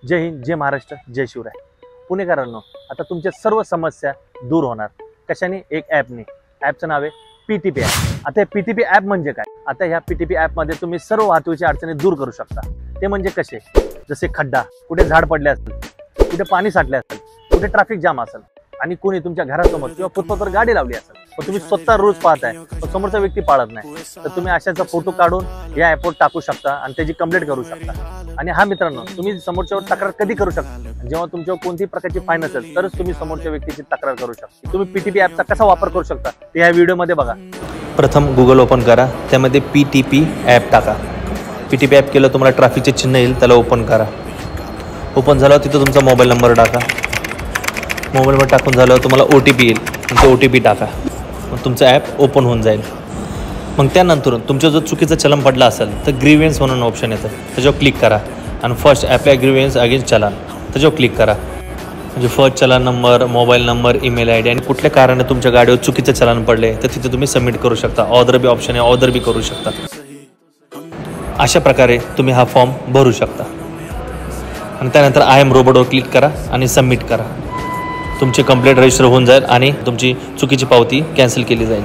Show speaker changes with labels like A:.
A: जय हिंद, जय महाराष्ट्र, जय शिवराय. पुणेकरांनो, आता तुमच्या सर्व समस्या दूर होणार कशाने? एक ॲपने. ॲपचं नाव आहे PTP ॲप. आता हे PTP ॲप म्हणजे काय? आता ह्या PTP ॲपमध्ये तुम्ही सर्व वाहतुकीच्या अडचणी दूर करू शकता. ते म्हणजे कसे? जसे खड्डा, कुठे झाड पडले असेल, कुठे पाणी साठले असेल, कुठे ट्रॅफिक जाम असेल आणि कोणी तुमच्या घरासमोर किंवा फुटपाथवर गाडी लावली असेल, पण तुम्ही स्वतः रोज पाहताय पण समोरचा व्यक्ती पाळत नाही, तर तुम्ही अशाचा फोटो काढून या ॲपवर टाकू शकता आणि त्याची कंप्लेंट करू शकता. आणि हा मित्रांनो, तुम्ही समोरच्यावर तक्रार कधी करू शकता? जेव्हा तुमच्यावर कोणतीही प्रकारची फाईन असेल तरच तुम्ही समोरच्या व्यक्तीची तक्रार करू शकता. तुम्ही PTP ॲपचा कसा वापर करू शकता ते ह्या व्हिडिओमध्ये बघा.
B: प्रथम गुगल ओपन करा, त्यामध्ये PTP ॲप टाका. PTP ॲप केलं तुम्हाला ट्रॅफिकचे चिन्ह येईल, त्याला ओपन करा. ओपन झालं तिथं तुमचा मोबाईल नंबर टाका. मोबाईलवर टाकून झालं तुम्हाला OTP येईल, तुमचा OTP टाका. मग तुमचं ॲप ओपन होऊन जाईल. मग त्यानंतर तुमचं जर चुकीचं चलन पडलं असेल तर ग्रीव्हन्स म्हणून ऑप्शन येतं, त्याच्यावर क्लिक करा आणि फर्स्ट ॲप्लाय ग्रीव्हन्स अगेन्स्ट चलन त्याच्यावर क्लिक करा. म्हणजे फर्स्ट चलन number, mobile number, email ID आणि कुठल्या कारणाने तुमच्या गाडीवर चुकीचं चलन पडले तर तिथे तुम्ही सबमिट करू शकता. ऑर्डर बी ऑप्शन आहे, ऑर्डर बी करू शकता. अशा प्रकारे तुम्ही हा फॉर्म भरू शकता आणि त्यानंतर आय एम रोबोटवर क्लिक करा आणि सबमिट करा. तुमची कंप्लेंट रजिस्टर होऊन जाईल आणि तुमची चुकीची पावती कॅन्सल केली जाईल.